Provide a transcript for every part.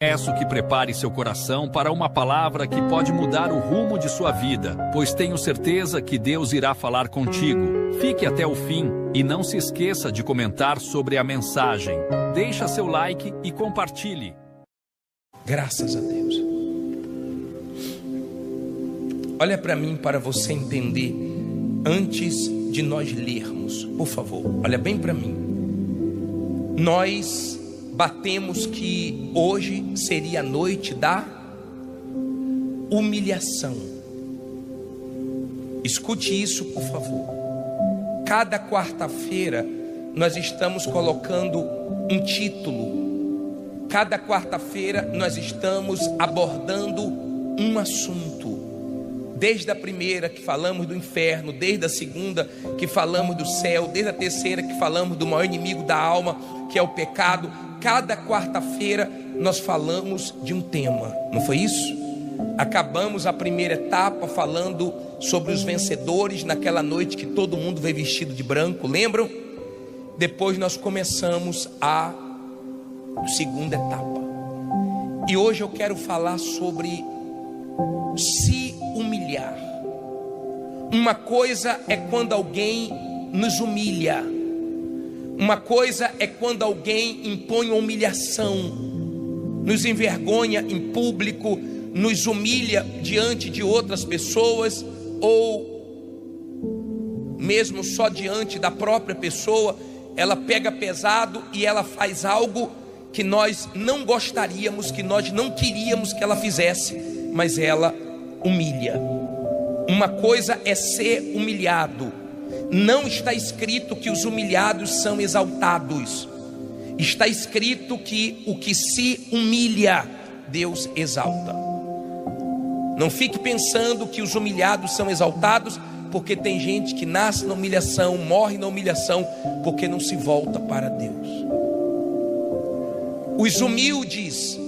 Peço que prepare seu coração para uma palavra que pode mudar o rumo de sua vida, pois tenho certeza que Deus irá falar contigo. Fique até o fim e não se esqueça de comentar sobre a mensagem. Deixa seu like e compartilhe. Graças a Deus. Olha para mim para você entender antes de nós lermos, por favor. Olha bem para mim. Nós batemos que hoje seria a noite da humilhação. Escute isso, por favor. Cada quarta-feira nós estamos colocando um título. Cada quarta-feira nós estamos abordando um assunto. Desde a primeira que falamos do inferno, desde a segunda que falamos do céu, desde a terceira que falamos do maior inimigo da alma, que é o pecado. Cada quarta-feira nós falamos de um tema, não foi isso? Acabamos a primeira etapa falando sobre os vencedores naquela noite que todo mundo veio vestido de branco, lembram? Depois nós começamos a segunda etapa. E hoje eu quero falar sobre se humilhar. Uma coisa é quando alguém nos humilha. Uma coisa é quando alguém impõe uma humilhação, nos envergonha em público, nos humilha diante de outras pessoas, ou mesmo só diante da própria pessoa. Ela pega pesado e ela faz algo que nós não gostaríamos, que nós não queríamos que ela fizesse, mas ela humilha. Uma coisa é ser humilhado. Não está escrito que os humilhados são exaltados. Está escrito que o que se humilha, Deus exalta. Não fique pensando que os humilhados são exaltados, porque tem gente que nasce na humilhação, morre na humilhação, porque não se volta para Deus. Os humildes,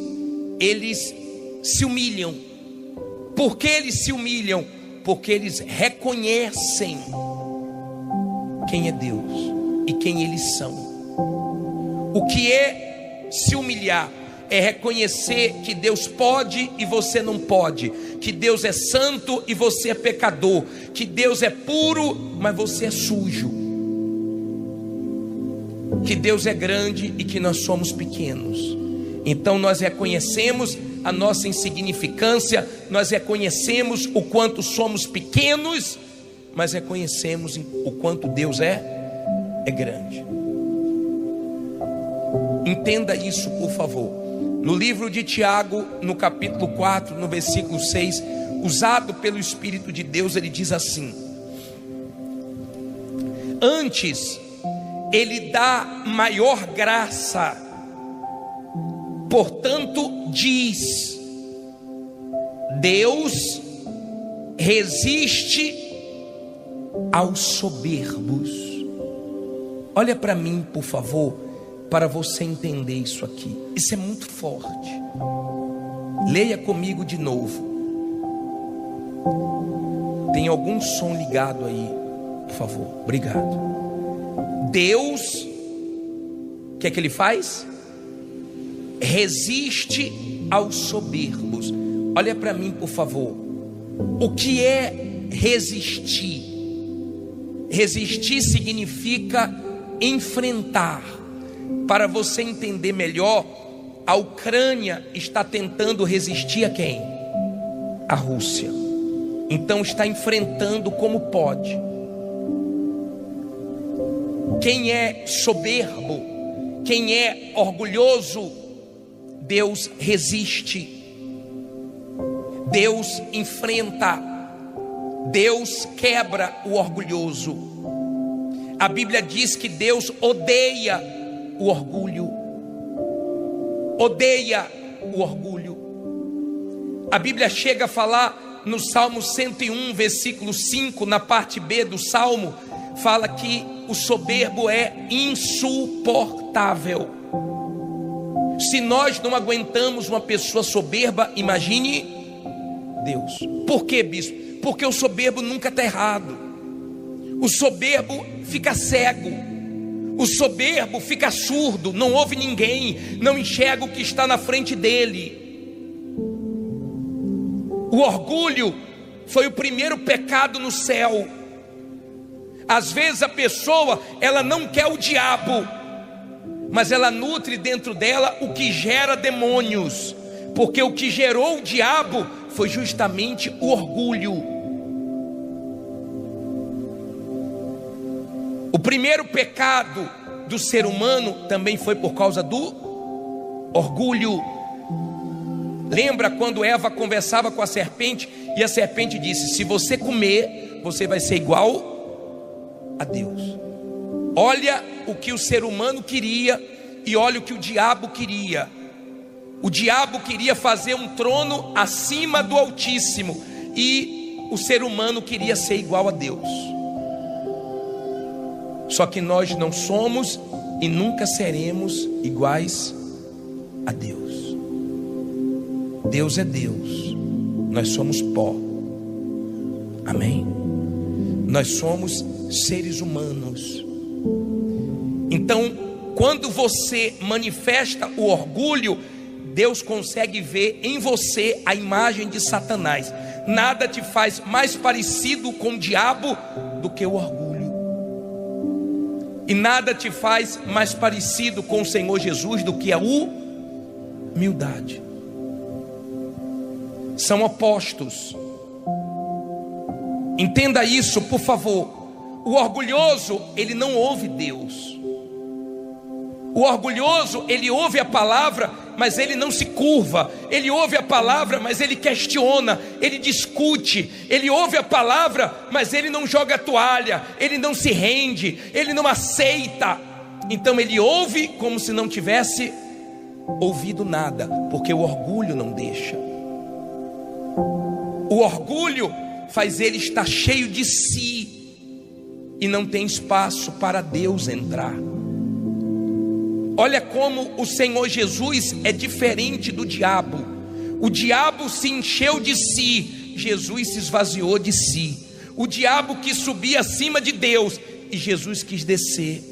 eles se humilham. Por que eles se humilham? Porque eles reconhecem quem é Deus e quem eles são. O que é se humilhar? É reconhecer que Deus pode e você não pode, que Deus é santo e você é pecador, que Deus é puro, mas você é sujo, que Deus é grande e que nós somos pequenos. Então nós reconhecemos a nossa insignificância, nós reconhecemos o quanto somos pequenos, mas reconhecemos o quanto Deus é grande. Entenda isso, por favor. No livro de Tiago, no capítulo 4, no versículo 6, usado pelo Espírito de Deus, ele diz assim: antes ele dá maior graça, portanto diz, Deus resiste aos soberbos. Olha para mim, por favor, para você entender isso aqui. Isso é muito forte. Leia comigo de novo. Tem algum som ligado aí, por favor? Obrigado. Deus, o que é que ele faz? Resiste aos soberbos. Olha para mim, por favor. O que é resistir? Resistir significa enfrentar. Para você entender melhor, a Ucrânia está tentando resistir a quem? A Rússia. Então está enfrentando como pode. Quem é soberbo, quem é orgulhoso, Deus resiste. Deus enfrenta. Deus quebra o orgulhoso. A Bíblia diz que Deus odeia o orgulho. Odeia o orgulho. A Bíblia chega a falar no Salmo 101, versículo 5, na parte B do Salmo, fala que o soberbo é insuportável. Se nós não aguentamos uma pessoa soberba, imagine Deus. Por quê, bispo? Porque o soberbo nunca está errado. O soberbo fica cego. O soberbo fica surdo, não ouve ninguém, não enxerga o que está na frente dele. O orgulho foi o primeiro pecado no céu. Às vezes a pessoa, ela não quer o diabo, mas ela nutre dentro dela o que gera demônios, porque o que gerou o diabo foi justamente o orgulho. O primeiro pecado do ser humano também foi por causa do orgulho. Lembra quando Eva conversava com a serpente e a serpente disse: se você comer, você vai ser igual a Deus. Olha o que o ser humano queria e olha o que o diabo queria. O diabo queria fazer um trono acima do Altíssimo e o ser humano queria ser igual a Deus. Só que nós não somos e nunca seremos iguais a Deus. Deus é Deus, nós somos pó. Amém? Nós somos seres humanos. Então, quando você manifesta o orgulho, Deus consegue ver em você a imagem de Satanás. Nada te faz mais parecido com o diabo do que o orgulho. E nada te faz mais parecido com o Senhor Jesus do que a humildade. São opostos. Entenda isso, por favor. O orgulhoso, ele não ouve Deus. O orgulhoso, ele ouve a palavra, mas ele não se curva. Ele ouve a palavra, mas ele questiona, ele discute. Ele ouve a palavra, mas ele não joga a toalha, ele não se rende, ele não aceita. Então ele ouve como se não tivesse ouvido nada, porque o orgulho não deixa. O orgulho faz ele estar cheio de si e não tem espaço para Deus entrar. Olha como o Senhor Jesus é diferente do diabo. O diabo se encheu de si, Jesus se esvaziou de si. O diabo quis subir acima de Deus e Jesus quis descer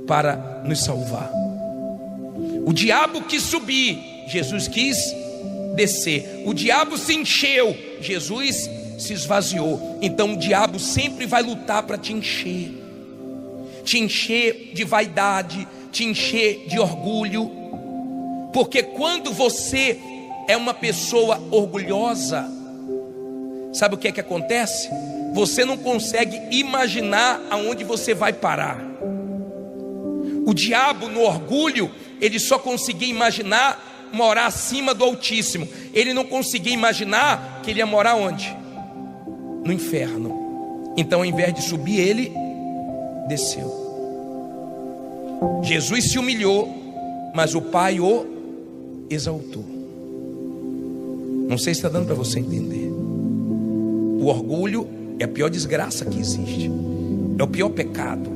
para nos salvar. O diabo quis subir, Jesus quis descer. O diabo se encheu, Jesus se esvaziou. Então o diabo sempre vai lutar para te encher de vaidade, te encher de orgulho. Porque quando você é uma pessoa orgulhosa, sabe o que é que acontece? Você não consegue imaginar aonde você vai parar. O diabo, no orgulho, ele só conseguia imaginar morar acima do Altíssimo. Ele não conseguia imaginar que ele ia morar onde? No inferno. Então, ao invés de subir, ele desceu. Jesus se humilhou, mas o Pai o exaltou. Não sei se está dando para você entender. O orgulho é a pior desgraça que existe. É o pior pecado.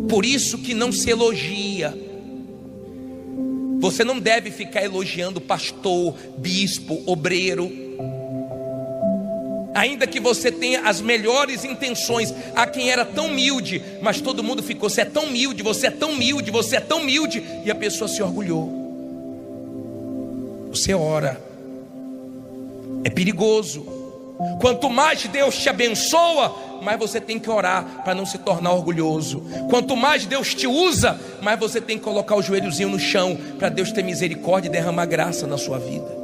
Por isso que não se elogia. Você não deve ficar elogiando pastor, bispo, obreiro. Ainda que você tenha as melhores intenções. Há quem era tão humilde, mas todo mundo ficou: você é tão humilde, você é tão humilde, você é tão humilde. E a pessoa se orgulhou. Você ora. É perigoso. Quanto mais Deus te abençoa, mais você tem que orar para não se tornar orgulhoso. Quanto mais Deus te usa, mais você tem que colocar o joelhozinho no chão para Deus ter misericórdia e derramar graça na sua vida.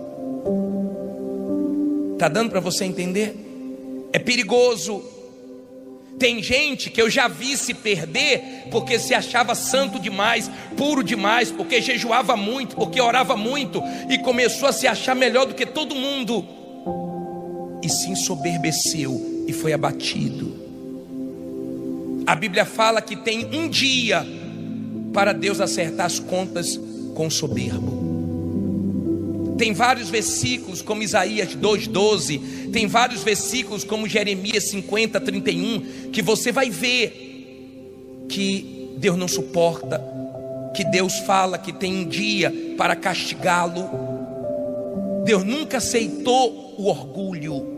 Está dando para você entender? É perigoso. Tem gente que eu já vi se perder porque se achava santo demais, puro demais, porque jejuava muito, porque orava muito e começou a se achar melhor do que todo mundo e se ensoberbeceu e foi abatido. A Bíblia fala que tem um dia para Deus acertar as contas com o soberbo. Tem vários versículos como Isaías 2:12, tem vários versículos como Jeremias 50:31, que você vai ver que Deus não suporta, que Deus fala que tem um dia para castigá-lo. Deus nunca aceitou o orgulho.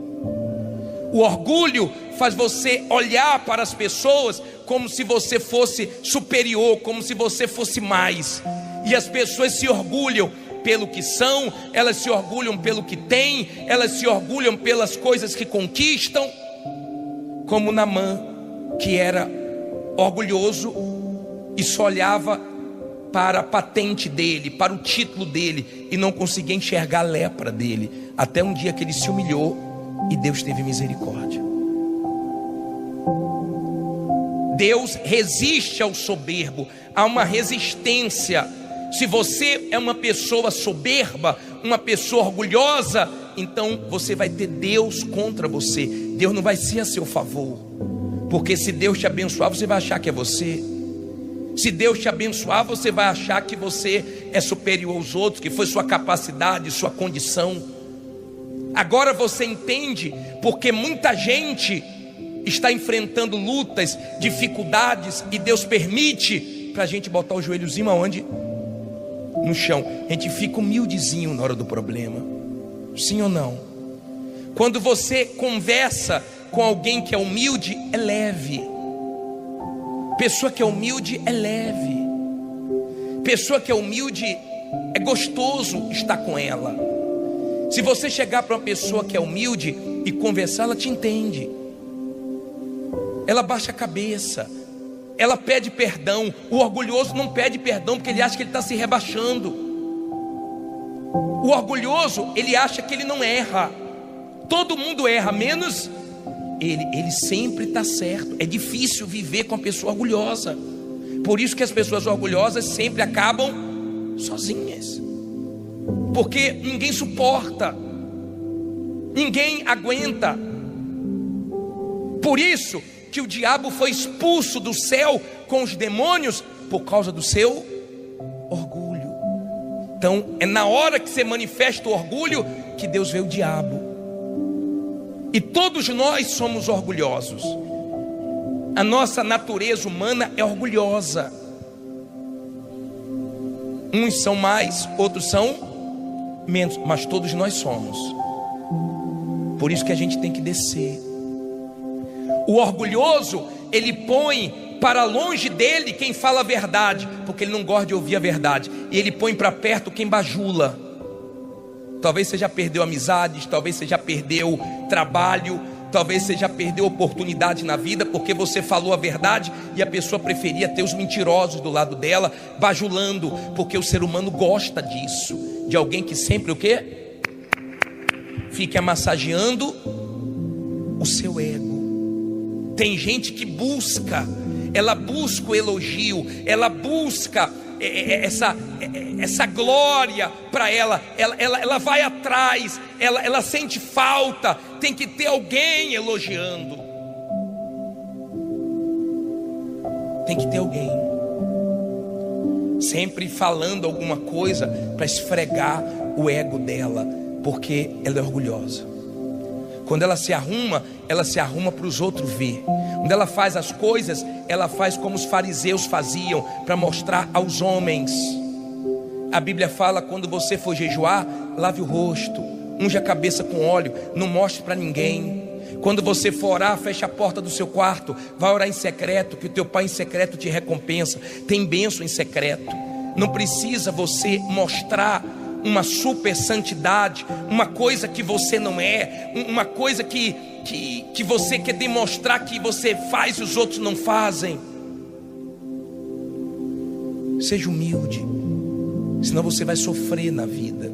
O orgulho faz você olhar para as pessoas como se você fosse superior, como se você fosse mais. E as pessoas se orgulham pelo que são, elas se orgulham pelo que têm, elas se orgulham pelas coisas que conquistam, como Naamã, que era orgulhoso e só olhava para a patente dele, para o título dele, e não conseguia enxergar a lepra dele, até um dia que ele se humilhou e Deus teve misericórdia. Deus resiste ao soberbo, há uma resistência. Se você é uma pessoa soberba, uma pessoa orgulhosa, então você vai ter Deus contra você. Deus não vai ser a seu favor, porque se Deus te abençoar, você vai achar que é você. Se Deus te abençoar, você vai achar que você é superior aos outros, que foi sua capacidade, sua condição. Agora você entende porque muita gente está enfrentando lutas, dificuldades, e Deus permite para a gente botar o joelhozinho aonde? No chão. A gente fica humildezinho na hora do problema. Sim ou não? Quando você conversa com alguém que é humilde, é leve. Pessoa que é humilde é leve. Pessoa que é humilde é gostoso estar com ela. Se você chegar para uma pessoa que é humilde e conversar, ela te entende. Ela baixa a cabeça, ela pede perdão. O orgulhoso não pede perdão porque ele acha que ele está se rebaixando. O orgulhoso, ele acha que ele não erra. Todo mundo erra, menos ele sempre está certo. É difícil viver com a pessoa orgulhosa. Por isso que as pessoas orgulhosas sempre acabam sozinhas, porque ninguém suporta, ninguém aguenta. Por isso que o diabo foi expulso do céu com os demônios, por causa do seu orgulho. Então é na hora que você manifesta o orgulho que Deus vê o diabo. E todos nós somos orgulhosos. A nossa natureza humana é orgulhosa. Uns são mais, outros são menos, mas todos nós somos. Por isso que a gente tem que descer. O orgulhoso, ele põe para longe dele quem fala a verdade, porque ele não gosta de ouvir a verdade. E ele põe para perto quem bajula. Talvez você já perdeu amizades, talvez você já perdeu trabalho, talvez você já perdeu oportunidade na vida, porque você falou a verdade e a pessoa preferia ter os mentirosos do lado dela, bajulando, porque o ser humano gosta disso, de alguém que sempre o quê? Fica massageando o seu ego. Tem gente que busca, ela busca o elogio, ela busca essa glória para ela vai atrás, ela sente falta, tem que ter alguém elogiando, tem que ter alguém sempre falando alguma coisa para esfregar o ego dela, porque ela é orgulhosa. Quando ela se arruma para os outros ver. Quando ela faz as coisas, ela faz como os fariseus faziam, para mostrar aos homens. A Bíblia fala: quando você for jejuar, lave o rosto, unge a cabeça com óleo, não mostre para ninguém. Quando você for orar, feche a porta do seu quarto, vai orar em secreto, que o teu pai em secreto te recompensa. Tem bênção em secreto. Não precisa você mostrar uma super santidade, uma coisa que você não é, uma coisa que você quer demonstrar que você faz e os outros não fazem. Seja humilde, senão você vai sofrer na vida,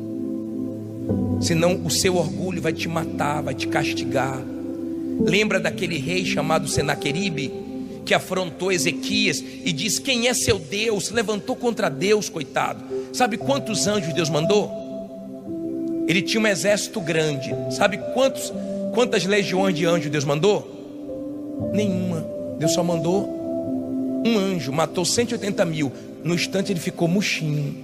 senão o seu orgulho vai te matar, vai te castigar. Lembra daquele rei chamado Senaqueribe, que afrontou Ezequias e disse: quem é seu Deus? Se levantou contra Deus, coitado. Sabe quantos anjos Deus mandou? Ele tinha um exército grande. Sabe quantas legiões de anjos Deus mandou? Nenhuma. Deus só mandou um anjo, matou 180 mil. No instante ele ficou murchinho.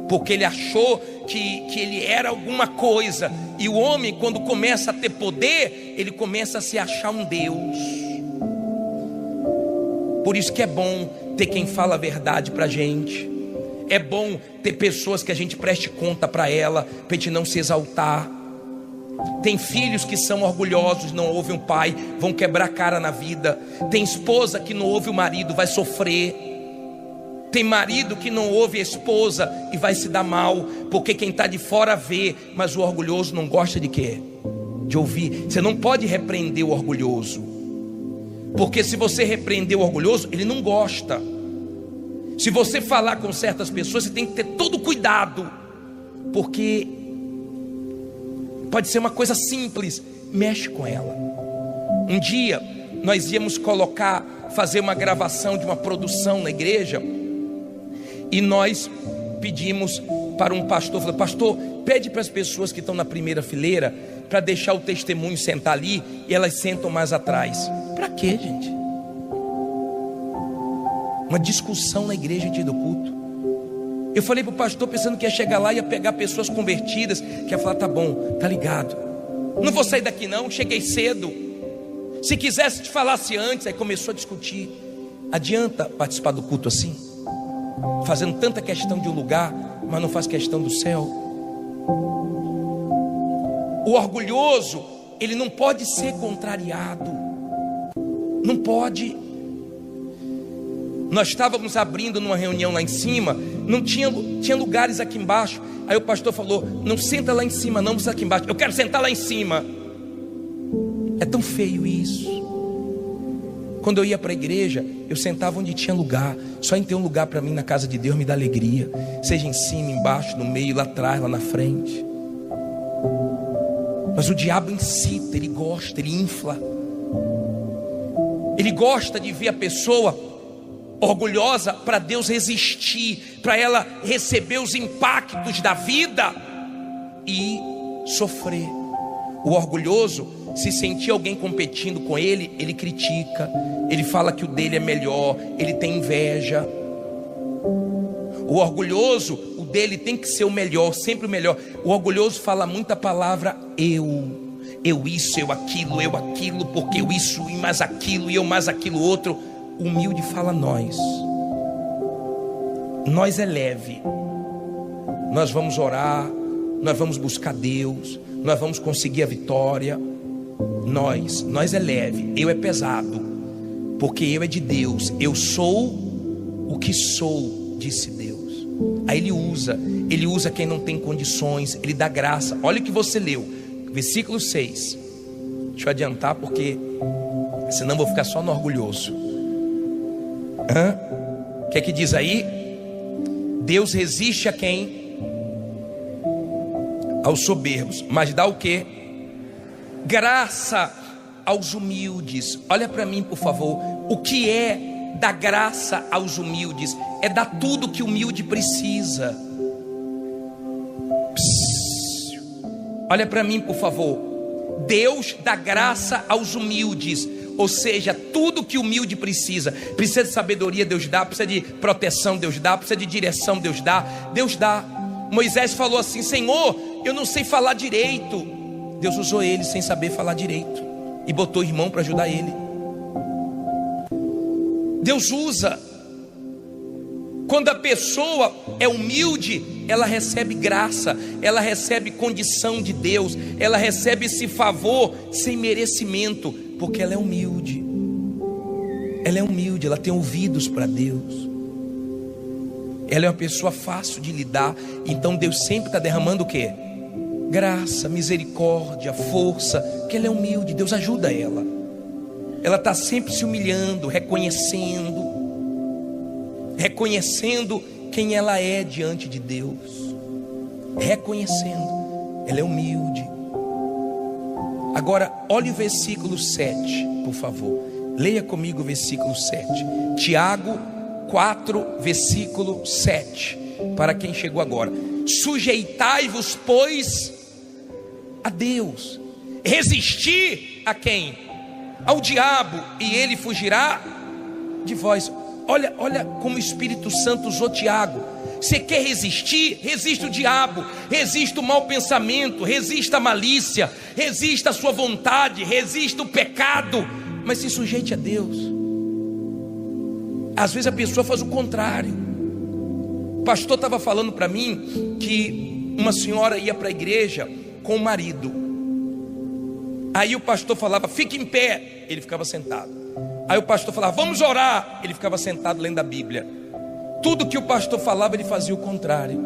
Porque ele achou que ele era alguma coisa. E o homem, quando começa a ter poder, ele começa a se achar um Deus. Por isso que é bom ter quem fala a verdade pra gente. É bom ter pessoas que a gente preste conta para ela, para a gente não se exaltar. Tem filhos que são orgulhosos, não ouvem o pai, vão quebrar a cara na vida. Tem esposa que não ouve o marido, vai sofrer. Tem marido que não ouve a esposa e vai se dar mal, porque quem está de fora vê, mas o orgulhoso não gosta de quê? De ouvir. Você não pode repreender o orgulhoso, porque se você repreender o orgulhoso, ele não gosta. Se você falar com certas pessoas, você tem que ter todo cuidado, porque pode ser uma coisa simples, mexe com ela. Um dia nós íamos fazer uma gravação de uma produção na igreja, e nós pedimos para um pastor, falou: pastor, pede para as pessoas que estão na primeira fileira para deixar o testemunho sentar ali, e elas sentam mais atrás. Para quê, gente? Uma discussão na igreja antes do culto. Eu falei para o pastor pensando que ia chegar lá e ia pegar pessoas convertidas, que ia falar: tá bom, tá ligado, não vou sair daqui não, cheguei cedo. Se quisesse te falasse antes. Aí começou a discutir. Adianta participar do culto assim? Fazendo tanta questão de um lugar, mas não faz questão do céu. O orgulhoso, ele não pode ser contrariado. Não pode. Nós estávamos abrindo numa reunião lá em cima, não tinha lugares aqui embaixo. Aí o pastor falou: não senta lá em cima não, você aqui embaixo. Eu quero sentar lá em cima. É tão feio isso. Quando eu ia para a igreja, eu sentava onde tinha lugar. Só em ter um lugar para mim na casa de Deus me dá alegria. Seja em cima, embaixo, no meio, lá atrás, lá na frente. Mas o diabo incita, ele gosta, ele infla. Ele gosta de ver a pessoa orgulhosa para Deus resistir, para ela receber os impactos da vida e sofrer. O orgulhoso, se sentir alguém competindo com ele, ele critica, ele fala que o dele é melhor, ele tem inveja. O orgulhoso, o dele tem que ser o melhor, sempre o melhor. O orgulhoso fala muita palavra eu isso, eu aquilo, porque eu isso e mais aquilo, e eu mais aquilo outro. O humilde fala nós é leve, nós vamos orar, nós vamos buscar Deus, nós vamos conseguir a vitória. Nós é leve, eu é pesado, porque eu é de Deus, eu sou o que sou, disse Deus. Aí ele usa quem não tem condições, ele dá graça. Olha o que você leu, versículo 6. Deixa eu adiantar, porque senão vou ficar só no orgulhoso. O que é que diz aí? Deus resiste a quem? Aos soberbos, mas dá o quê? Graça aos humildes. Olha para mim, por favor. O que é dar graça aos humildes? É dar tudo que o humilde precisa. Olha para mim, por favor. Deus dá graça aos humildes, ou seja, tudo que o humilde precisa. Precisa de sabedoria, Deus dá. Precisa de proteção, Deus dá. Precisa de direção, Deus dá. Deus dá. Moisés falou assim: Senhor, eu não sei falar direito. Deus usou ele sem saber falar direito e botou irmão para ajudar ele. Deus usa. Quando a pessoa é humilde, ela recebe graça, ela recebe condição de Deus, ela recebe esse favor sem merecimento, porque ela é humilde. Ela é humilde, ela tem ouvidos para Deus. Ela é uma pessoa fácil de lidar. Então Deus sempre está derramando o quê? Graça, misericórdia, força, porque ela é humilde. Deus ajuda ela. Ela está sempre se humilhando, reconhecendo quem ela é diante de Deus, reconhecendo. Ela é humilde. Agora olhe o versículo 7, por favor. Leia comigo o versículo 7. Tiago 4, versículo 7. Para quem chegou agora: sujeitai-vos, pois, a Deus. Resistir a quem? Ao diabo, e ele fugirá de vós. Olha como o Espírito Santo usou Tiago. Você quer resistir? Resista o diabo, resista o mau pensamento, resista a malícia, resista a sua vontade, resista o pecado, mas se sujeite a Deus. Às vezes a pessoa faz o contrário. O pastor estava falando para mim que uma senhora ia para a igreja com o marido. Aí o pastor falava, fique em pé, ele ficava sentado. Aí o pastor falava, vamos orar, ele ficava sentado lendo a Bíblia. Tudo que o pastor falava, ele fazia o contrário.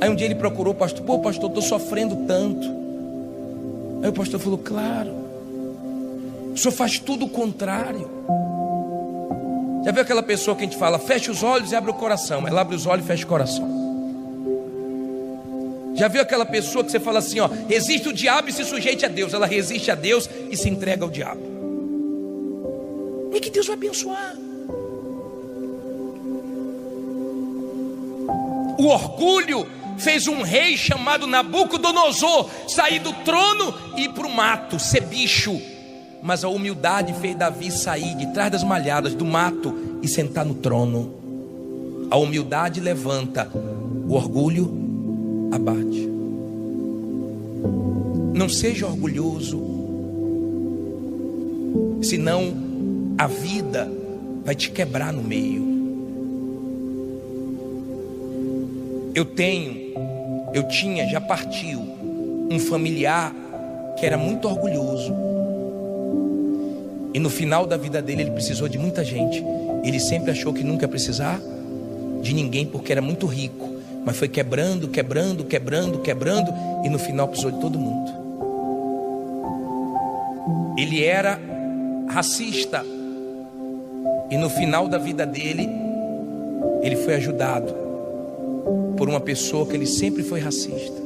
Aí um dia ele procurou o pastor, pô pastor, estou sofrendo tanto. Aí o pastor falou, claro, o senhor faz tudo o contrário. Já viu aquela pessoa que a gente fala, fecha os olhos e abre o coração? Ela abre os olhos e fecha o coração. Já viu aquela pessoa que você fala assim, ó, resiste o diabo e se sujeite a Deus? Ela resiste a Deus e se entrega ao diabo. E que Deus vai abençoar. O orgulho fez um rei chamado Nabucodonosor sair do trono e ir para o mato, ser bicho. Mas a humildade fez Davi sair de trás das malhadas do mato e sentar no trono. A humildade levanta, o orgulho abate. Não seja orgulhoso, senão a vida vai te quebrar no meio. Eu tinha, já partiu, um familiar que era muito orgulhoso. E no final da vida dele, ele precisou de muita gente. Ele sempre achou que nunca ia precisar de ninguém, porque era muito rico. Mas foi quebrando, e no final precisou de todo mundo. Ele era racista. E no final da vida dele, ele foi ajudado por uma pessoa que ele sempre foi racista.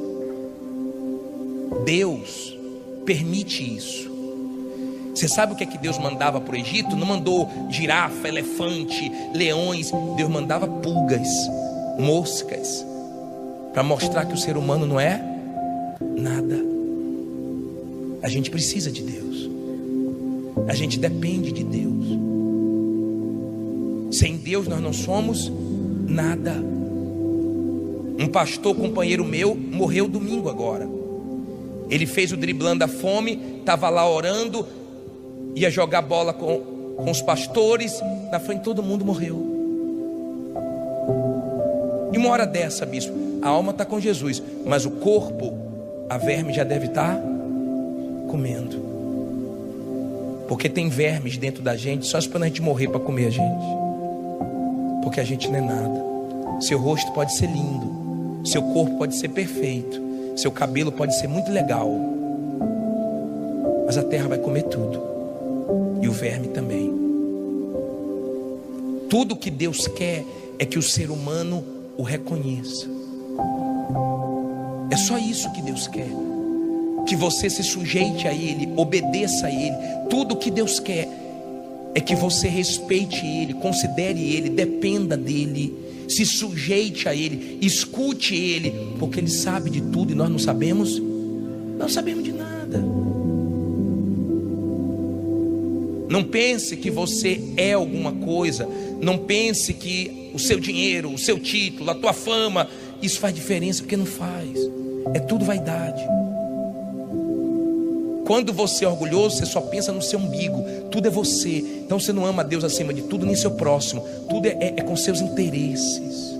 Deus permite isso. Você sabe o que é que Deus mandava para o Egito? Não mandou girafa, elefante, leões. Deus mandava pulgas, moscas, para mostrar que o ser humano não é nada. A gente precisa de Deus. A gente depende de Deus. Sem Deus nós não somos nada. Um pastor companheiro meu morreu domingo agora. Ele fez o driblando a fome, estava lá orando, ia jogar bola com os pastores, na frente todo mundo morreu. E uma hora dessa, bispo, a alma está com Jesus, mas o corpo, a verme já deve estar comendo. Porque tem vermes dentro da gente, só esperando a gente morrer para comer a gente. Porque a gente não é nada. Seu rosto pode ser lindo, seu corpo pode ser perfeito, seu cabelo pode ser muito legal, mas a terra vai comer tudo. E o verme também. Tudo que Deus quer é que o ser humano o reconheça. É só isso que Deus quer. Que você se sujeite a Ele, obedeça a Ele. Tudo que Deus quer é que você respeite Ele, considere Ele, dependa dEle, se sujeite a Ele, escute Ele, porque Ele sabe de tudo e nós não sabemos. Não sabemos de nada. Não pense que você é alguma coisa. Não pense que o seu dinheiro, o seu título, a tua fama, isso faz diferença, porque não faz. É tudo vaidade. Quando você é orgulhoso, você só pensa no seu umbigo. Tudo é você. Então você não ama a Deus acima de tudo, nem seu próximo. Tudo é com seus interesses.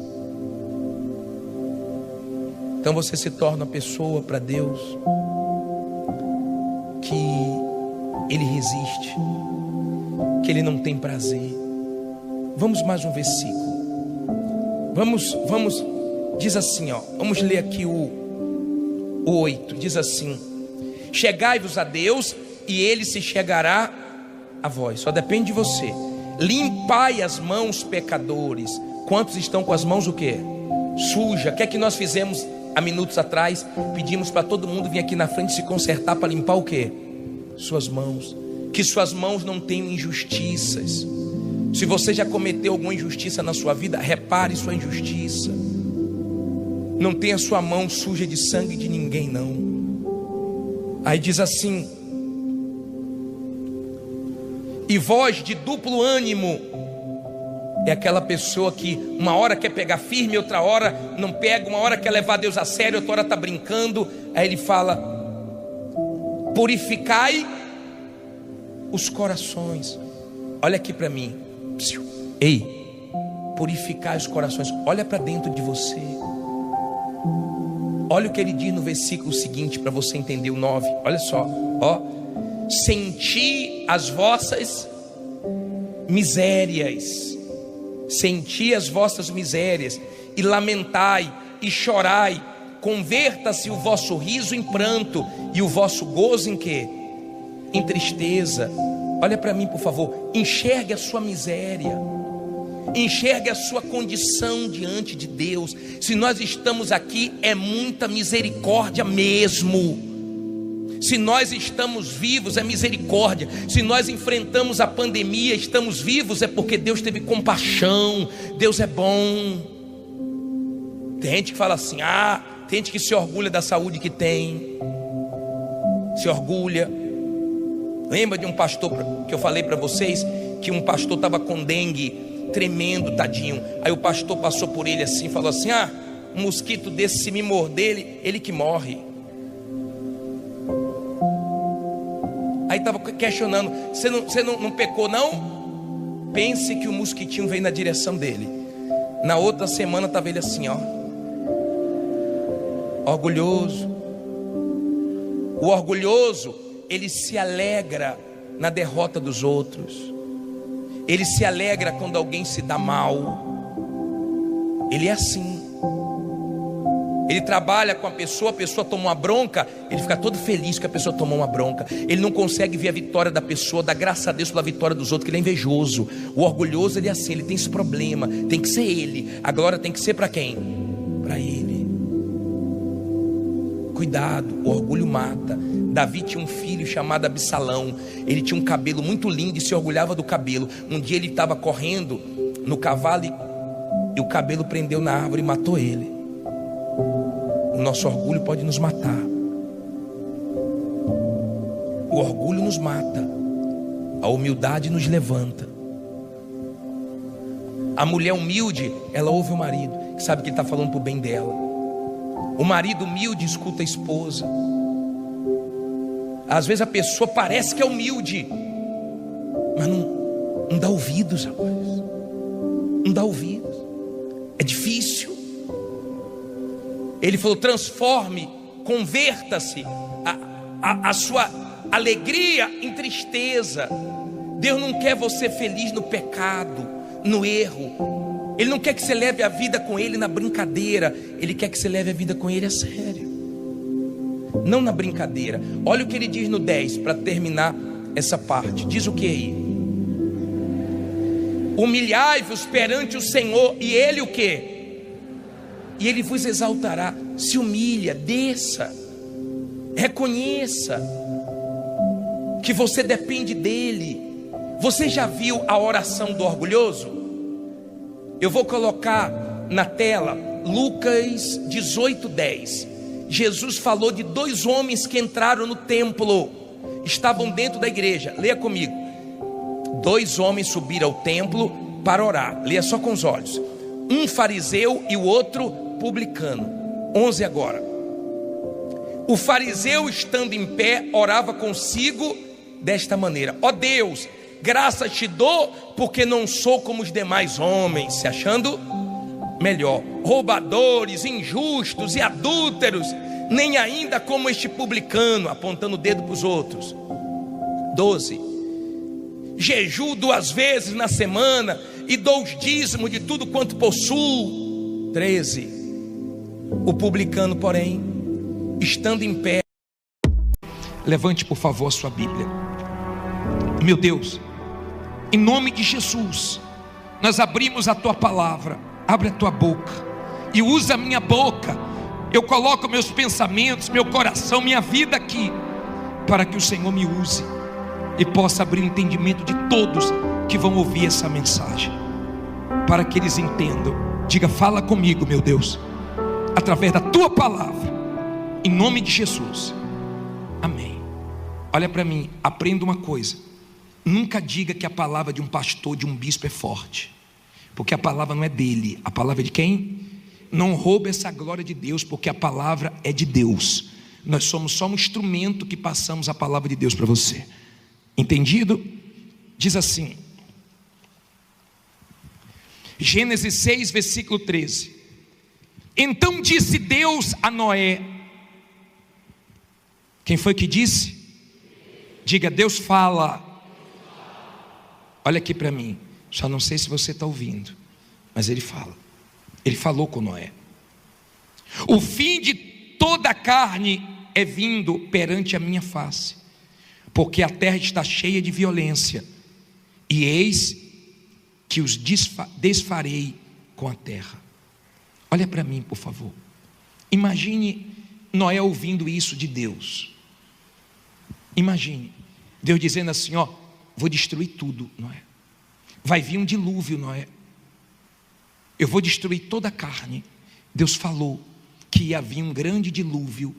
Então você se torna uma pessoa para Deus que Ele resiste, que Ele não tem prazer. Vamos mais um versículo. Vamos, diz assim, ó. Vamos ler aqui o 8. Diz assim: chegai-vos a Deus e Ele se chegará a vós. Só depende de você. Limpai as mãos, pecadores. Quantos estão com as mãos o quê? Suja. O que é que nós fizemos há minutos atrás? Pedimos para todo mundo vir aqui na frente se consertar para limpar o quê? Suas mãos. Que suas mãos não tenham injustiças. Se você já cometeu alguma injustiça na sua vida, repare sua injustiça. Não tenha sua mão suja de sangue de ninguém, não. Aí diz assim: e voz de duplo ânimo. É aquela pessoa que uma hora quer pegar firme, outra hora não pega, uma hora quer levar Deus a sério, outra hora está brincando. Aí ele fala: purificai os corações. Olha aqui para mim. Ei, purificai os corações. Olha para dentro de você. Olha o que ele diz no versículo seguinte, para você entender o 9. Olha só, ó. Senti as vossas misérias, senti as vossas misérias, e lamentai, e chorai. Converta-se o vosso riso em pranto, e o vosso gozo em quê? Em tristeza. Olha para mim, por favor. Enxergue a sua miséria, enxergue a sua condição diante de Deus. Se nós estamos aqui, é muita misericórdia mesmo. Se nós estamos vivos, é misericórdia. Se nós enfrentamos a pandemia, estamos vivos, é porque Deus teve compaixão. Deus é bom. Tem gente que fala assim, tem gente que se orgulha da saúde que tem, se orgulha. Lembra de um pastor que eu falei para vocês, que um pastor estava com dengue, tremendo, tadinho. Aí o pastor passou por ele assim, falou assim, um mosquito desse, se me morder, ele que morre. Aí estava questionando, você não pecou não? Pense que o mosquitinho veio na direção dele. Na outra semana estava ele assim, orgulhoso. O orgulhoso, ele se alegra na derrota dos outros. Ele se alegra quando alguém se dá mal. Ele é assim. Ele trabalha com a pessoa toma uma bronca, ele fica todo feliz que a pessoa tomou uma bronca. Ele não consegue ver a vitória da pessoa, dá graças a Deus pela vitória dos outros, que ele é invejoso. O orgulhoso, ele é assim, ele tem esse problema. Tem que ser ele. A glória tem que ser para quem? Para ele. Cuidado, o orgulho mata. Davi tinha um filho chamado Absalão. Ele tinha um cabelo muito lindo e se orgulhava do cabelo. Um dia ele estava correndo no cavalo e o cabelo prendeu na árvore e matou ele. O nosso orgulho pode nos matar. O orgulho nos mata. A humildade nos levanta. A mulher humilde, ela ouve o marido, que sabe que ele está falando para o bem dela. O marido humilde escuta a esposa. Às vezes a pessoa parece que é humilde, mas não dá ouvidos, rapaz. Não dá ouvidos. É difícil. Ele falou, transforme, converta-se a sua alegria em tristeza. Deus não quer você feliz no pecado, no erro. Ele não quer que você leve a vida com Ele na brincadeira. Ele quer que você leve a vida com Ele a sério, não na brincadeira. Olha o que ele diz no 10, para terminar essa parte. Diz o que aí? Humilhai-vos perante o Senhor, e Ele o que? E Ele vos exaltará. Se humilha, desça, reconheça que você depende dEle. Você já viu a oração do orgulhoso? Eu vou colocar na tela Lucas 18:10. Jesus falou de 2 homens que entraram no templo, estavam dentro da igreja. Leia comigo. 2 homens subiram ao templo para orar. Leia só com os olhos. Um fariseu e o outro publicano. 11 agora. O fariseu, estando em pé, orava consigo desta maneira: ó Deus, graças te dou, porque não sou como os demais homens, se achando melhor, roubadores, injustos e adúlteros, nem ainda como este publicano, apontando o dedo para os outros. 12. Jejuo 2 vezes na semana e dou os dízimos de tudo quanto possuo. 13. O publicano, porém, estando em pé, levante por favor a sua Bíblia. Meu Deus, em nome de Jesus, nós abrimos a tua palavra. Abre a tua boca e usa a minha boca. Eu coloco meus pensamentos, meu coração, minha vida aqui, para que o Senhor me use e possa abrir o entendimento de todos que vão ouvir essa mensagem, para que eles entendam. Diga, fala comigo, meu Deus, através da tua palavra, em nome de Jesus, amém. Olha para mim, aprenda uma coisa: nunca diga que a palavra de um pastor, de um bispo é forte, porque a palavra não é dele. A palavra é de quem? Não roube essa glória de Deus, porque a palavra é de Deus. Nós somos só um instrumento que passamos a palavra de Deus para você. Entendido? Diz assim, Gênesis 6, versículo 13: Então disse Deus a Noé. Quem foi que disse? Diga, Deus fala. Olha aqui para mim. Só não sei se você está ouvindo, mas Ele fala. Ele falou com Noé. O fim de toda a carne é vindo perante a minha face, porque a terra está cheia de violência, e eis que os desfarei com a terra. Olha para mim, por favor. Imagine Noé ouvindo isso de Deus. Imagine Deus dizendo assim, ó, vou destruir tudo, Noé. Vai vir um dilúvio, Noé. Eu vou destruir toda a carne. Deus falou que ia vir um grande dilúvio.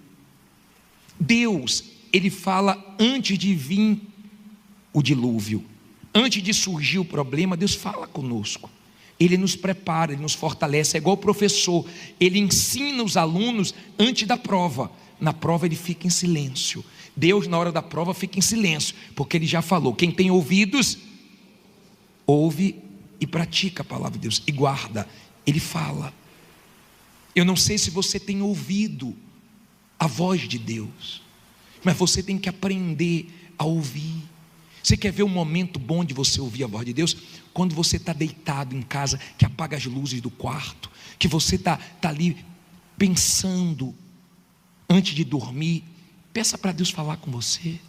Deus, Ele fala antes de vir o dilúvio. Antes de surgir o problema, Deus fala conosco. Ele nos prepara, Ele nos fortalece. É igual o professor, ele ensina os alunos antes da prova. Na prova ele fica em silêncio. Deus na hora da prova fica em silêncio, porque Ele já falou. Quem tem ouvidos, ouve e pratica a palavra de Deus, e guarda. Ele fala. Eu não sei se você tem ouvido a voz de Deus, mas você tem que aprender a ouvir. Você quer ver um momento bom de você ouvir a voz de Deus? Quando você está deitado em casa, que apaga as luzes do quarto, que você está ali pensando antes de dormir. Peça para Deus falar com você.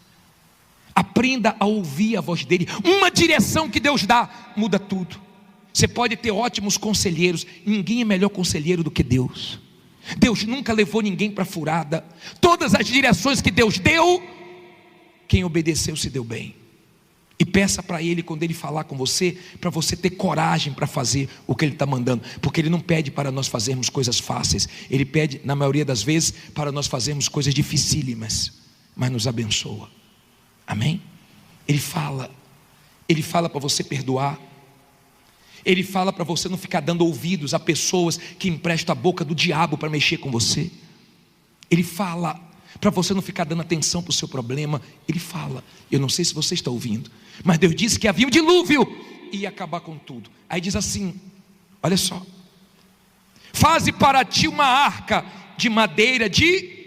Aprenda a ouvir a voz dEle. Uma direção que Deus dá muda tudo. Você pode ter ótimos conselheiros, ninguém é melhor conselheiro do que Deus. Deus nunca levou ninguém para furada. Todas as direções que Deus deu, quem obedeceu se deu bem. E peça para Ele, quando Ele falar com você, para você ter coragem para fazer o que Ele está mandando. Porque Ele não pede para nós fazermos coisas fáceis. Ele pede, na maioria das vezes, para nós fazermos coisas dificílimas, mas nos abençoa. Amém? Ele fala para você perdoar. Ele fala para você não ficar dando ouvidos a pessoas que emprestam a boca do diabo para mexer com você. Ele fala para você não ficar dando atenção para o seu problema. Ele fala. Eu não sei se você está ouvindo, mas Deus disse que havia um dilúvio e ia acabar com tudo. Aí diz assim, olha só: faze para ti uma arca de madeira de...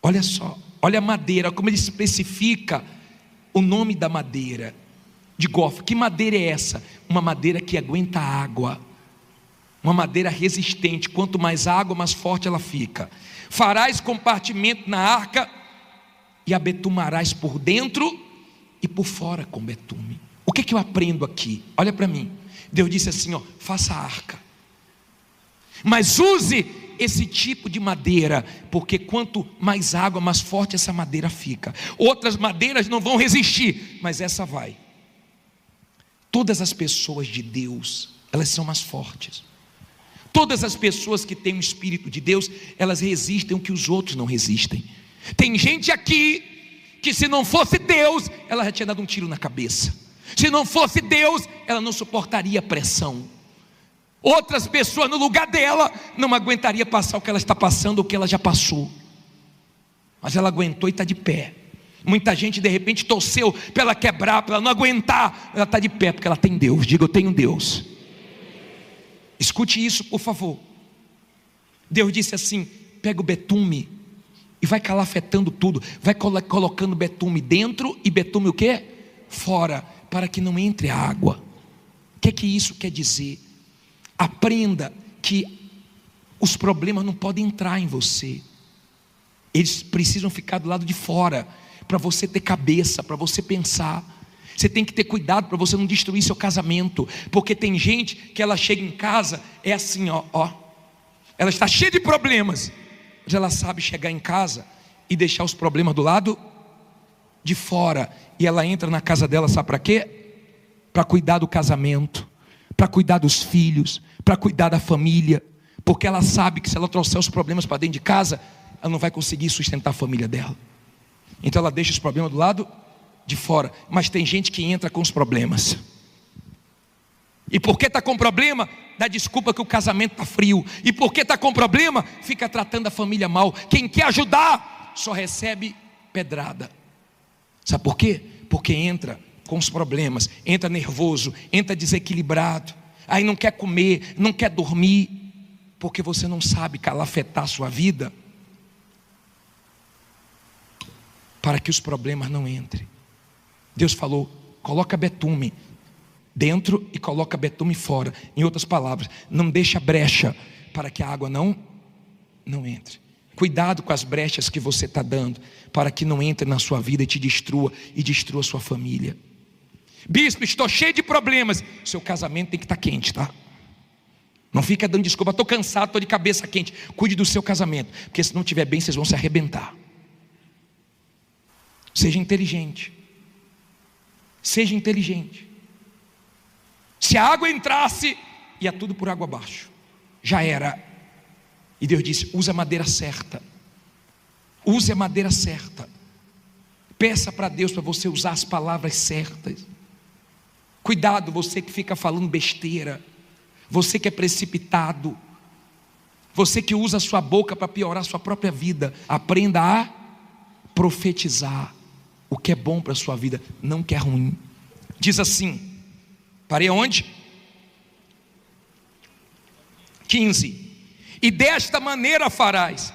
Olha só, olha a madeira, como ele especifica o nome da madeira de gofe. Que madeira é essa? Uma madeira que aguenta água, uma madeira resistente. Quanto mais água, mais forte ela fica. Farás compartimento na arca e a betumarás por dentro e por fora com betume. O que eu aprendo aqui? Olha para mim. Deus disse assim, ó, faça a arca, mas use esse tipo de madeira, porque quanto mais água, mais forte essa madeira fica. Outras madeiras não vão resistir, mas essa vai. Todas as pessoas de Deus, elas são mais fortes. Todas as pessoas que têm o Espírito de Deus, elas resistem o que os outros não resistem. Tem gente aqui que, se não fosse Deus, ela já tinha dado um tiro na cabeça. Se não fosse Deus, ela não suportaria a pressão. Outras pessoas no lugar dela não aguentaria passar o que ela está passando, ou o que ela já passou, mas ela aguentou e está de pé. Muita gente de repente torceu para ela quebrar, para ela não aguentar. Ela está de pé porque ela tem Deus. Diga, eu tenho Deus. Escute isso, por favor. Deus disse assim: pega o betume e vai calafetando tudo. Vai colocando betume dentro e betume o quê? Fora, para que não entre água. O que isso quer dizer? Aprenda que os problemas não podem entrar em você. Eles precisam ficar do lado de fora, para você ter cabeça, para você pensar. Você tem que ter cuidado para você não destruir seu casamento, porque tem gente que ela chega em casa, é assim, ó, ela está cheia de problemas, mas ela sabe chegar em casa e deixar os problemas do lado de fora, e ela entra na casa dela, sabe para quê? Para cuidar do casamento, para cuidar dos filhos, para cuidar da família, porque ela sabe que se ela trouxer os problemas para dentro de casa, ela não vai conseguir sustentar a família dela. Então ela deixa os problemas do lado de fora. Mas tem gente que entra com os problemas, e porque está com problema, dá desculpa que o casamento está frio. E porque está com problema, fica tratando a família mal. Quem quer ajudar, só recebe pedrada. Sabe por quê? Porque entra com os problemas, entra nervoso, entra desequilibrado, aí não quer comer, não quer dormir. porque você não sabe calafetar a sua vida para que os problemas não entrem. Deus falou: coloca betume dentro e coloca betume fora. Em outras palavras, não deixa brecha para que a água não entre. Cuidado com as brechas que você está dando, para que não entre na sua vida e te destrua, e destrua a sua família. Bispo, estou cheio de problemas. Seu casamento tem que estar quente, tá? Não fica dando desculpa: estou cansado, estou de cabeça quente. Cuide do seu casamento, porque se não estiver bem, vocês vão se arrebentar. Seja inteligente. Seja inteligente. Se a água entrasse, ia tudo por água abaixo. Já era. E Deus disse: use a madeira certa. Use a madeira certa. Peça para Deus para você usar as palavras certas. Cuidado, você que fica falando besteira, você que é precipitado, você que usa a sua boca para piorar a sua própria vida. Aprenda a profetizar o que é bom para a sua vida, não o que é ruim. Diz assim, parei aonde? 15. E desta maneira farás: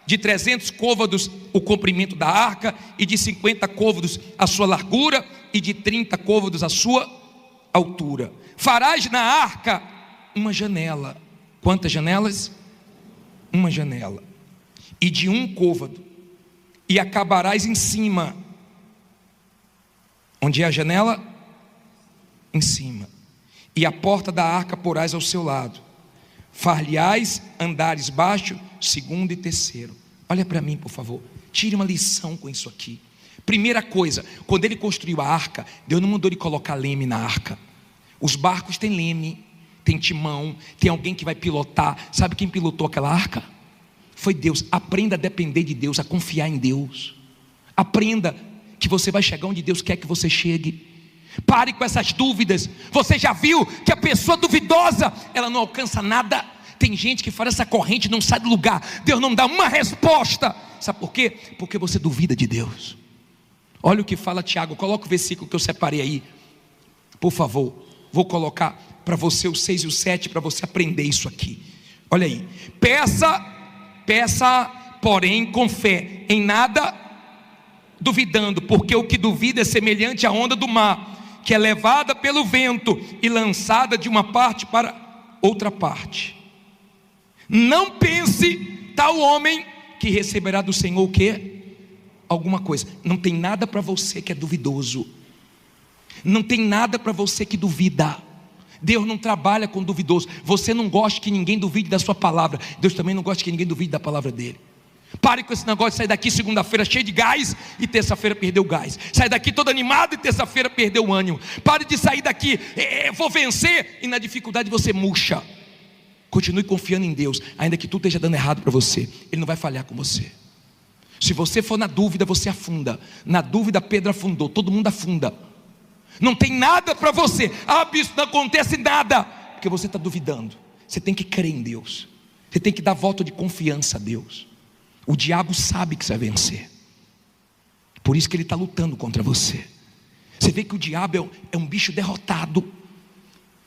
de 300 côvados o comprimento da arca, e de 50 côvados a sua largura, e de 30 côvados a sua altura. Farás na arca uma janela. Quantas janelas? Uma janela. E de 1 côvado. E acabarás em cima. Onde é a janela? Em cima. E a porta da arca porás ao seu lado. Far-lhe-ás andares baixo, 2º e 3º. Olha para mim, por favor. Tire uma lição com isso aqui. Primeira coisa, quando ele construiu a arca, Deus não mandou ele colocar leme na arca. Os barcos têm leme, tem timão, tem alguém que vai pilotar. Sabe quem pilotou aquela arca? Foi Deus. Aprenda a depender de Deus, a confiar em Deus. Aprenda que você vai chegar onde Deus quer que você chegue. Pare com essas dúvidas. Você já viu que a pessoa duvidosa, ela não alcança nada? Tem gente que faz essa corrente e não sai do lugar. Deus não dá uma resposta. Sabe por quê? Porque você duvida de Deus. Olha o que fala Tiago. Coloca o versículo que eu separei aí, por favor. Vou colocar para você o 6 e o 7, para você aprender isso aqui. Olha aí. Peça, porém, com fé, em nada duvidando, porque o que duvida é semelhante à onda do mar, que é levada pelo vento e lançada de uma parte para outra parte. Não pense tal homem que receberá do Senhor o quê? Alguma coisa. Não tem nada para você que é duvidoso. Não tem nada para você que duvida. Deus não trabalha com duvidoso. Você não gosta que ninguém duvide da sua palavra. Deus também não gosta que ninguém duvide da palavra dele. Pare com esse negócio de sair daqui segunda-feira cheio de gás e terça-feira perdeu o gás. Sai daqui todo animado e terça-feira perdeu o ânimo. Pare de sair daqui, vou vencer, e na dificuldade você murcha. Continue confiando em Deus, ainda que tudo esteja dando errado para você. Ele não vai falhar com você. Se você for na dúvida, você afunda. Na dúvida Pedro afundou, todo mundo afunda. Não tem nada para você. Ah, bispo, não acontece nada, porque você está duvidando. Você tem que crer em Deus. Você tem que dar voto de confiança a Deus. O diabo sabe que você vai vencer. Por isso que ele está lutando contra você. Você vê que o diabo é um bicho derrotado.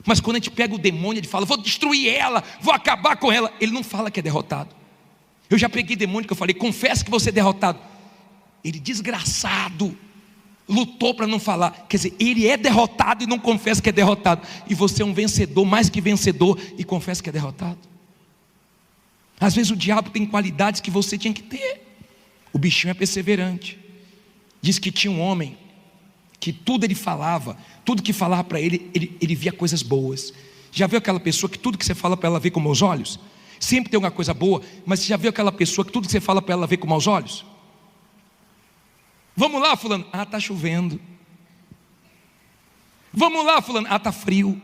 Mas quando a gente pega o demônio, ele fala: vou destruir ela, vou acabar com ela. Ele não fala que é derrotado. Eu já peguei demônio que eu falei: confessa que você é derrotado. Ele, desgraçado, lutou para não falar. Quer dizer, ele é derrotado e não confessa que é derrotado. E você é um vencedor, mais que vencedor, e confessa que é derrotado. Às vezes o diabo tem qualidades que você tinha que ter. O bichinho é perseverante. Diz que tinha um homem que tudo ele falava, tudo que falava para ele, ele via coisas boas. Já viu aquela pessoa que tudo que você fala para ela ver com maus olhos? Sempre tem alguma coisa boa. Mas você já viu aquela pessoa que tudo que você fala para ela ver com maus olhos? Vamos lá, fulano. Ah, está chovendo. Vamos lá, fulano. Ah, está frio.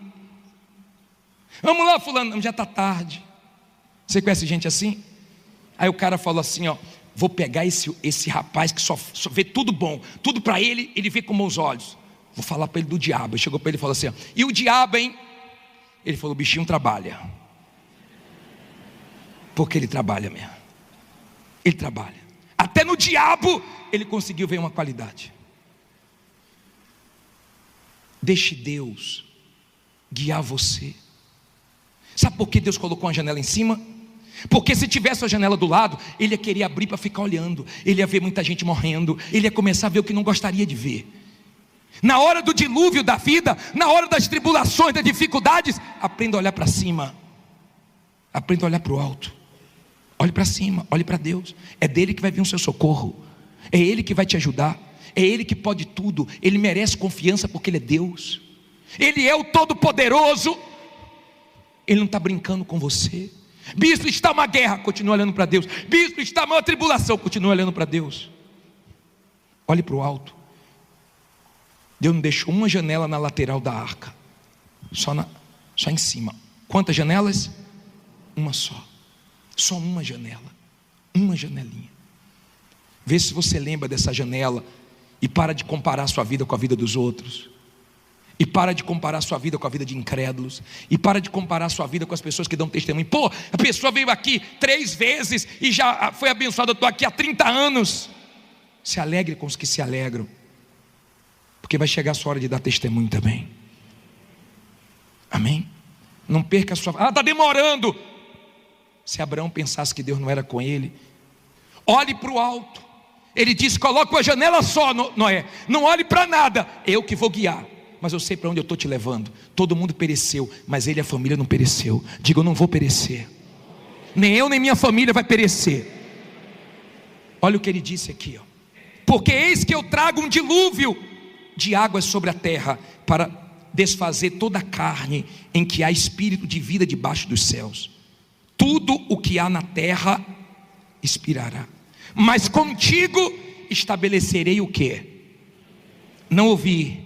Vamos lá, fulano. Já está tarde. Você conhece gente assim? Aí o cara falou assim, ó: vou pegar esse rapaz que só vê tudo bom, tudo para ele, ele vê com maus olhos. Vou falar para ele do diabo. Ele chegou para ele e falou assim, ó: e o diabo, hein? Ele falou: o bichinho trabalha. Porque ele trabalha mesmo. Ele trabalha. Até no diabo ele conseguiu ver uma qualidade. Deixe Deus guiar você. Sabe por que Deus colocou uma janela em cima? Porque se tivesse a janela do lado, ele ia querer abrir para ficar olhando. Ele ia ver muita gente morrendo. Ele ia começar a ver o que não gostaria de ver. Na hora do dilúvio da vida, na hora das tribulações, das dificuldades, aprenda a olhar para cima. Aprenda a olhar para o alto. Olhe para cima, olhe para Deus. É dele que vai vir o seu socorro. É ele que vai te ajudar. É ele que pode tudo. Ele merece confiança porque ele é Deus. Ele é o Todo-Poderoso. Ele não está brincando com você. Bispo, está uma guerra, continua olhando para Deus. Bispo, está uma tribulação, continua olhando para Deus. Olhe para o alto. Deus não deixou uma janela na lateral da arca, só em cima. Quantas janelas? Uma só. Só uma janela. Uma janelinha. Vê se você lembra dessa janela e para de comparar a sua vida com a vida dos outros. E para de comparar a sua vida com a vida de incrédulos. E para de comparar a sua vida com as pessoas que dão testemunho. Pô, a pessoa veio aqui 3 vezes e já foi abençoada. Eu estou aqui há 30 anos. Se alegre com os que se alegram, porque vai chegar a sua hora de dar testemunho também. Amém? Não perca a sua... está demorando. Se Abraão pensasse que Deus não era com ele, olhe para o alto. Ele disse, coloque uma janela só, Noé. Não olhe para nada, eu que vou guiar. Mas eu sei para onde eu estou te levando. Todo mundo pereceu, mas ele e a família não pereceu. Diga, eu não vou perecer. Nem eu nem minha família vai perecer. Olha o que ele disse aqui, ó. Porque eis que eu trago um dilúvio de águas sobre a terra, para desfazer toda a carne em que há espírito de vida debaixo dos céus. Tudo o que há na terra expirará. Mas contigo estabelecerei o quê? Não ouvi.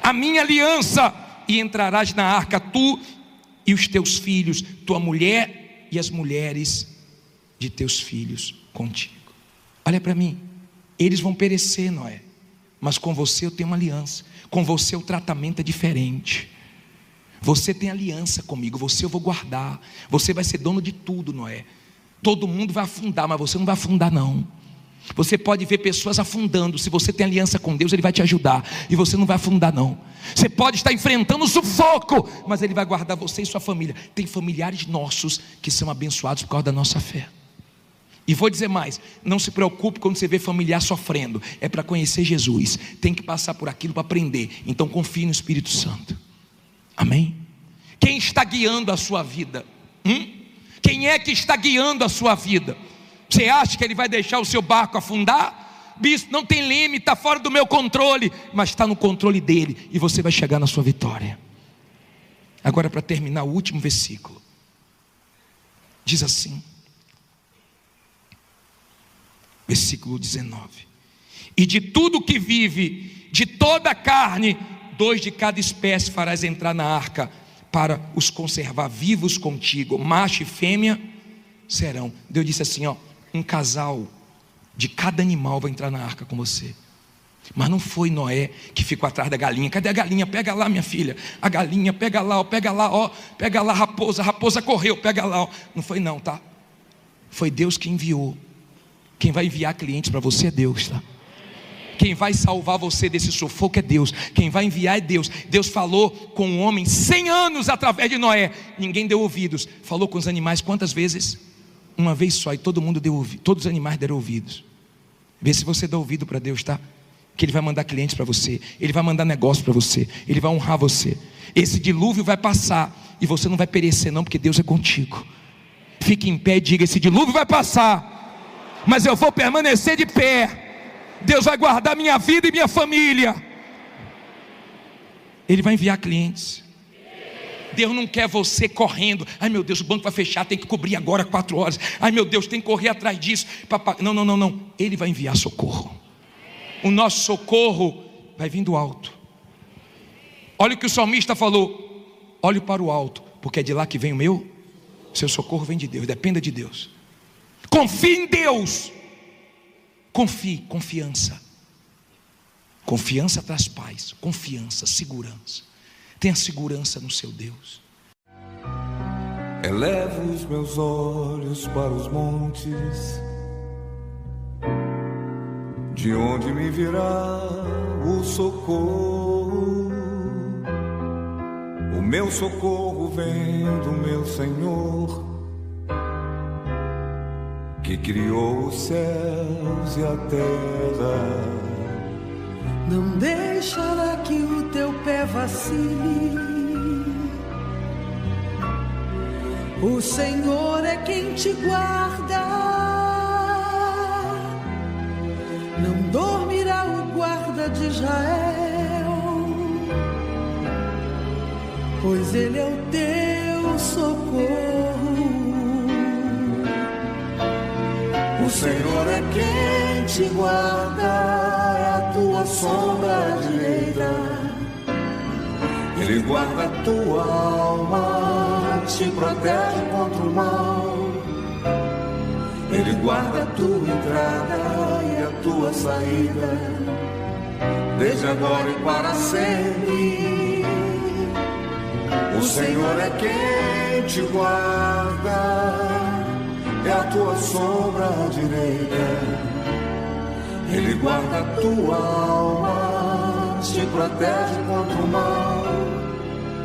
A minha aliança, e entrarás na arca, tu e os teus filhos, tua mulher e as mulheres de teus filhos contigo. Olha para mim, eles vão perecer, Noé, mas com você eu tenho uma aliança. Com você o tratamento é diferente. Você tem aliança comigo, você eu vou guardar. Você vai ser dono de tudo, Noé. Todo mundo vai afundar, mas você não vai afundar não. Você pode ver pessoas afundando. Se você tem aliança com Deus, Ele vai te ajudar, e você não vai afundar não. Você pode estar enfrentando sufoco, mas Ele vai guardar você e sua família. Tem familiares nossos que são abençoados por causa da nossa fé. E vou dizer mais, não se preocupe quando você vê familiar sofrendo. É para conhecer Jesus. Tem que passar por aquilo para aprender. Então confie no Espírito Santo. Amém? Quem está guiando a sua vida? Quem é que está guiando a sua vida? Você acha que ele vai deixar o seu barco afundar? Bispo, não tem leme, está fora do meu controle. Mas está no controle dele, e você vai chegar na sua vitória. Agora, para terminar, o último versículo diz assim, versículo 19: e de tudo que vive, de toda a carne, 2 de cada espécie farás entrar na arca, para os conservar vivos contigo. Macho e fêmea serão. Deus disse assim, ó, um casal de cada animal vai entrar na arca com você. Mas não foi Noé que ficou atrás da galinha. Cadê a galinha? Pega lá, minha filha. A galinha, pega lá, ó, pega lá, ó. Pega lá, a raposa correu, pega lá, ó. Não foi não, tá? Foi Deus que enviou. Quem vai enviar clientes para você é Deus, tá? Quem vai salvar você desse sufoco é Deus. Quem vai enviar é Deus. Deus falou com o homem 100 anos através de Noé. Ninguém deu ouvidos. Falou com os animais quantas vezes? Uma vez só, e todo mundo deu ouvido. Todos os animais deram ouvidos. Vê se você dá ouvido para Deus, tá? Que Ele vai mandar clientes para você. Ele vai mandar negócio para você. Ele vai honrar você. Esse dilúvio vai passar, e você não vai perecer não, porque Deus é contigo. Fique em pé e diga, esse dilúvio vai passar, mas eu vou permanecer de pé. Deus vai guardar minha vida e minha família. Ele vai enviar clientes. Deus não quer você correndo. Ai meu Deus, o banco vai fechar, tem que cobrir agora 4 horas. Ai meu Deus, tem que correr atrás disso. Não. Ele vai enviar socorro. O nosso socorro vai vir do alto. Olha o que o salmista falou: olhe para o alto, porque é de lá que vem o meu. Seu socorro vem de Deus, dependa de Deus. Confie em Deus. Confie, confiança. Confiança traz paz, confiança, segurança. Tenha segurança no seu Deus. Elevo os meus olhos para os montes, de onde me virá o socorro? O meu socorro vem do meu Senhor, que criou os céus e a terra. Não deixará que o teu pé vacile. O Senhor é quem te guarda. Não dormirá o guarda de Israel, pois Ele é o teu socorro. O Senhor é quem te guarda, é a tua sombra direita. Ele guarda a tua alma, te protege contra o mal. Ele guarda a tua entrada e a tua saída, desde agora e para sempre. O Senhor é quem te guarda, é a tua sombra direita. Ele guarda a tua alma, te protege contra o mal.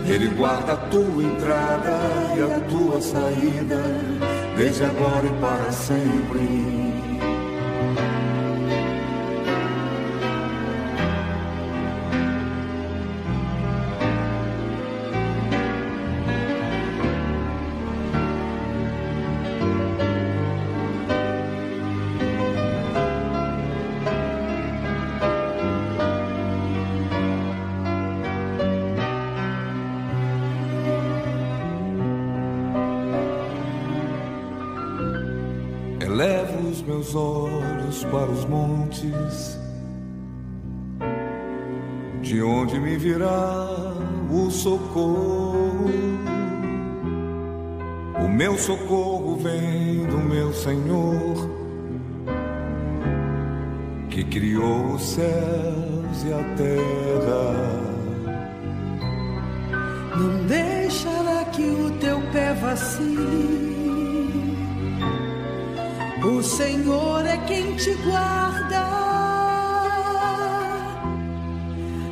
Ele guarda a tua entrada e a tua saída, desde agora e para sempre. Elevo os meus olhos para os montes, de onde me virá o socorro. O meu socorro vem do meu Senhor, que criou os céus e a terra. Não deixará que o teu pé vacile. O Senhor é quem te guarda.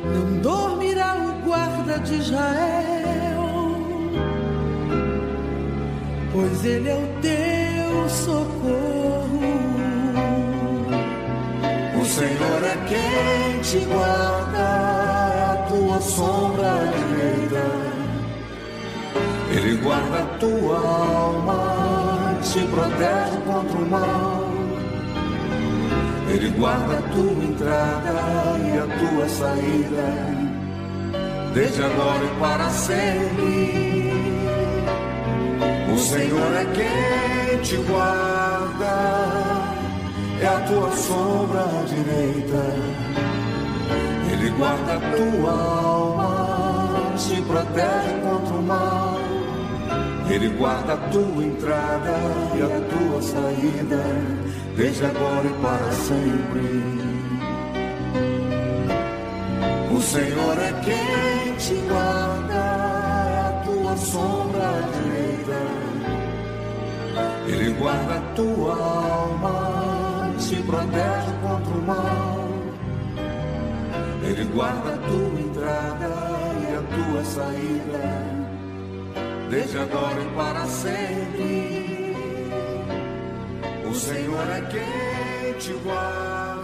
Não dormirá o guarda de Israel, pois Ele é o teu socorro. O Senhor é quem te guarda, é a tua sombra direita. Ele guarda a tua alma, te protege contra o mal. Ele guarda a tua entrada e a tua saída, desde agora e para sempre. O Senhor é quem te guarda, é a tua sombra direita. Ele guarda a tua alma, te protege contra o mal. Ele guarda a tua entrada e a tua saída, desde agora e para sempre. O Senhor é quem te guarda, é a tua sombra direita. Ele guarda a tua alma, te protege contra o mal. Ele guarda a tua entrada e a tua saída, desde agora e para sempre. O Senhor é quem te guarda.